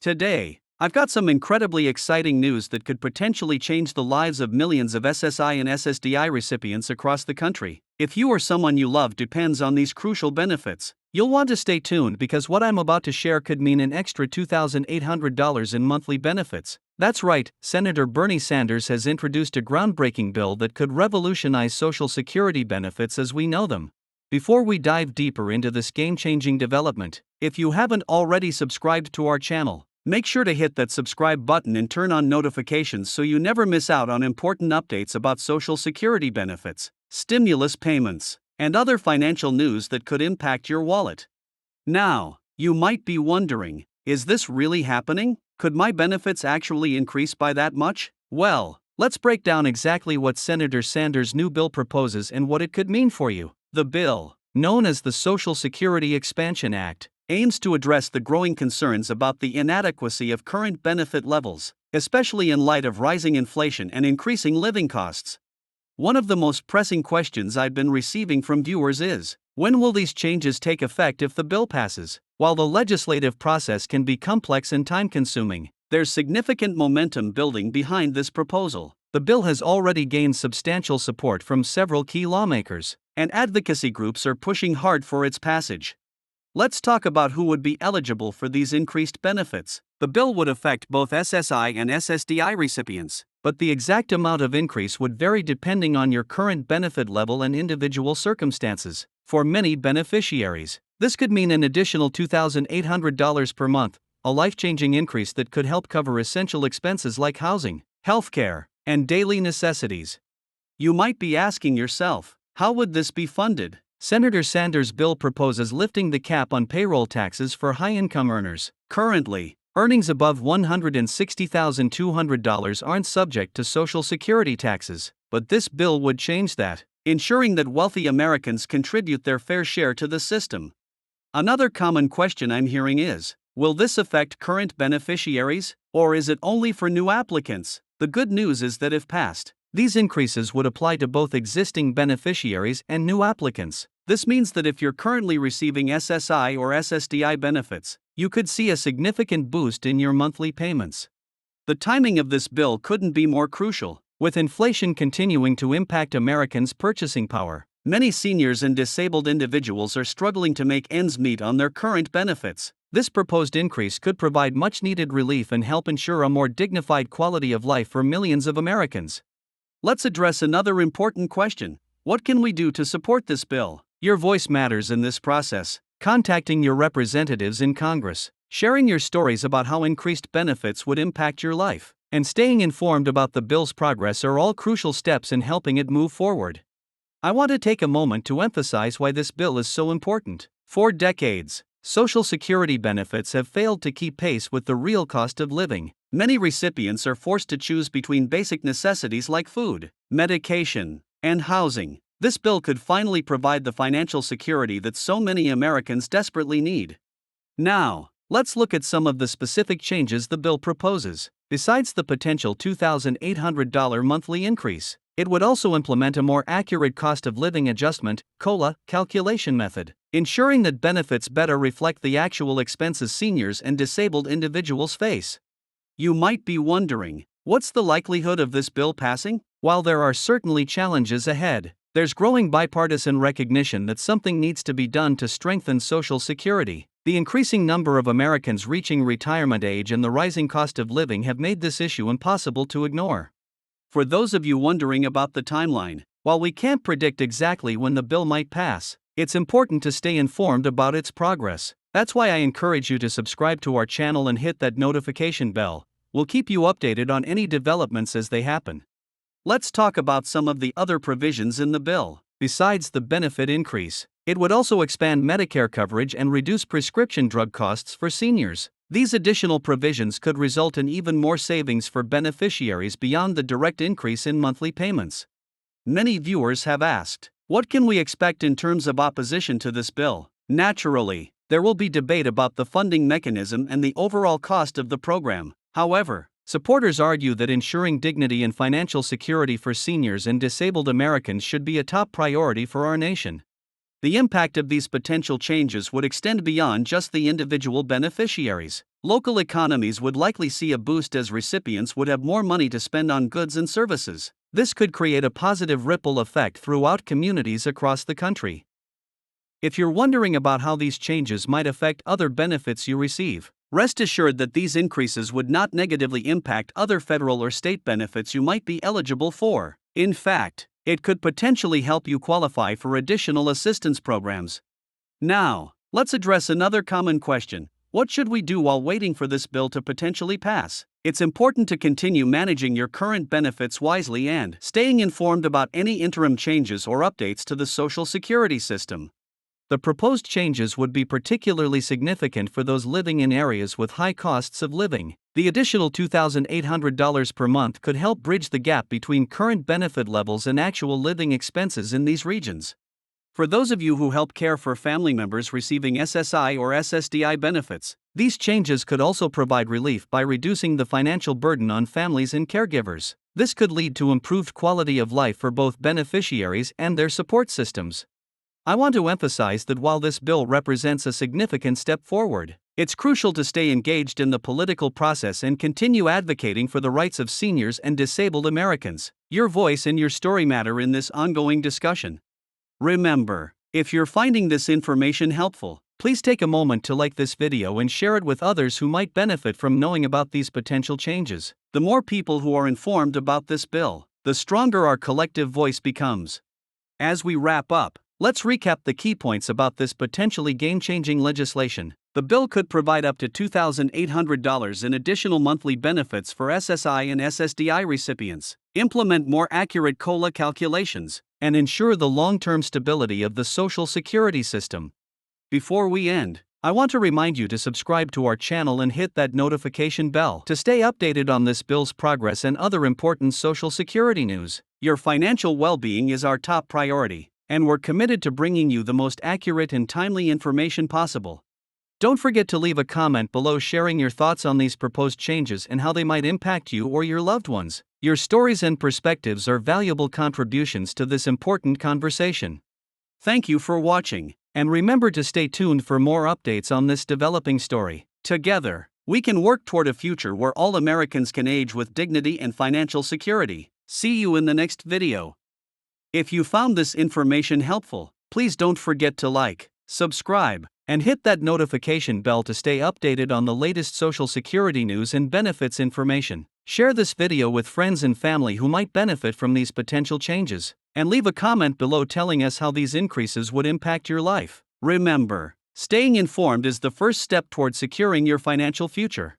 Today, I've got some incredibly exciting news that could potentially change the lives of millions of SSI and SSDI recipients across the country. If you or someone you love depends on these crucial benefits, you'll want to stay tuned because what I'm about to share could mean an extra $2,800 in monthly benefits. That's right, Senator Bernie Sanders has introduced a groundbreaking bill that could revolutionize Social Security benefits as we know them. Before we dive deeper into this game-changing development, if you haven't already subscribed to our channel, make sure to hit that subscribe button and turn on notifications so you never miss out on important updates about Social Security benefits, stimulus payments, and other financial news that could impact your wallet. Now, you might be wondering, is this really happening? Could my benefits actually increase by that much? Well, let's break down exactly what Senator Sanders' new bill proposes and what it could mean for you. The bill, known as the Social Security Expansion Act, aims to address the growing concerns about the inadequacy of current benefit levels, especially in light of rising inflation and increasing living costs. One of the most pressing questions I've been receiving from viewers is, when will these changes take effect if the bill passes? While the legislative process can be complex and time-consuming, there's significant momentum building behind this proposal. The bill has already gained substantial support from several key lawmakers, and advocacy groups are pushing hard for its passage. Let's talk about who would be eligible for these increased benefits. The bill would affect both SSI and SSDI recipients, but the exact amount of increase would vary depending on your current benefit level and individual circumstances. For many beneficiaries, this could mean an additional $2,800 per month, a life-changing increase that could help cover essential expenses like housing, healthcare, and daily necessities. You might be asking yourself, how would this be funded? Senator Sanders' bill proposes lifting the cap on payroll taxes for high-income earners. Currently, earnings above $160,200 aren't subject to Social Security taxes, but this bill would change that, ensuring that wealthy Americans contribute their fair share to the system. Another common question I'm hearing is, will this affect current beneficiaries, or is it only for new applicants? The good news is that if passed, these increases would apply to both existing beneficiaries and new applicants. This means that if you're currently receiving SSI or SSDI benefits, you could see a significant boost in your monthly payments. The timing of this bill couldn't be more crucial. With inflation continuing to impact Americans' purchasing power, many seniors and disabled individuals are struggling to make ends meet on their current benefits. This proposed increase could provide much-needed relief and help ensure a more dignified quality of life for millions of Americans. Let's address another important question. What can we do to support this bill? Your voice matters in this process. Contacting your representatives in Congress, sharing your stories about how increased benefits would impact your life, and staying informed about the bill's progress are all crucial steps in helping it move forward. I want to take a moment to emphasize why this bill is so important. For decades, Social Security benefits have failed to keep pace with the real cost of living. Many recipients are forced to choose between basic necessities like food, medication, and housing. This bill could finally provide the financial security that so many Americans desperately need. Now, let's look at some of the specific changes the bill proposes. Besides the potential $2,800 monthly increase, it would also implement a more accurate cost of living adjustment (COLA) calculation method, ensuring that benefits better reflect the actual expenses seniors and disabled individuals face. You might be wondering, what's the likelihood of this bill passing? While there are certainly challenges ahead, there's growing bipartisan recognition that something needs to be done to strengthen Social Security. The increasing number of Americans reaching retirement age and the rising cost of living have made this issue impossible to ignore. For those of you wondering about the timeline, while we can't predict exactly when the bill might pass, it's important to stay informed about its progress. That's why I encourage you to subscribe to our channel and hit that notification bell. We'll keep you updated on any developments as they happen. Let's talk about some of the other provisions in the bill. Besides the benefit increase, it would also expand Medicare coverage and reduce prescription drug costs for seniors. These additional provisions could result in even more savings for beneficiaries beyond the direct increase in monthly payments. Many viewers have asked, what can we expect in terms of opposition to this bill? Naturally, there will be debate about the funding mechanism and the overall cost of the program. However, supporters argue that ensuring dignity and financial security for seniors and disabled Americans should be a top priority for our nation. The impact of these potential changes would extend beyond just the individual beneficiaries. Local economies would likely see a boost as recipients would have more money to spend on goods and services. This could create a positive ripple effect throughout communities across the country. If you're wondering about how these changes might affect other benefits you receive, rest assured that these increases would not negatively impact other federal or state benefits you might be eligible for. In fact, it could potentially help you qualify for additional assistance programs. Now, let's address another common question. What should we do while waiting for this bill to potentially pass? It's important to continue managing your current benefits wisely and staying informed about any interim changes or updates to the Social Security system. The proposed changes would be particularly significant for those living in areas with high costs of living. The additional $2,800 per month could help bridge the gap between current benefit levels and actual living expenses in these regions. For those of you who help care for family members receiving SSI or SSDI benefits, these changes could also provide relief by reducing the financial burden on families and caregivers. This could lead to improved quality of life for both beneficiaries and their support systems. I want to emphasize that while this bill represents a significant step forward, it's crucial to stay engaged in the political process and continue advocating for the rights of seniors and disabled Americans. Your voice and your story matter in this ongoing discussion. Remember, if you're finding this information helpful, please take a moment to like this video and share it with others who might benefit from knowing about these potential changes. The more people who are informed about this bill, the stronger our collective voice becomes. As we wrap up, let's recap the key points about this potentially game-changing legislation. The bill could provide up to $2,800 in additional monthly benefits for SSI and SSDI recipients, implement more accurate COLA calculations, and ensure the long-term stability of the Social Security system. Before we end, I want to remind you to subscribe to our channel and hit that notification bell to stay updated on this bill's progress and other important Social Security news. Your financial well-being is our top priority, and we're committed to bringing you the most accurate and timely information possible. Don't forget to leave a comment below sharing your thoughts on these proposed changes and how they might impact you or your loved ones. Your stories and perspectives are valuable contributions to this important conversation. Thank you for watching, and remember to stay tuned for more updates on this developing story. Together, we can work toward a future where all Americans can age with dignity and financial security. See you in the next video. If you found this information helpful, please don't forget to like, subscribe, and hit that notification bell to stay updated on the latest Social Security news and benefits information. Share this video with friends and family who might benefit from these potential changes, and leave a comment below telling us how these increases would impact your life. Remember, staying informed is the first step toward securing your financial future.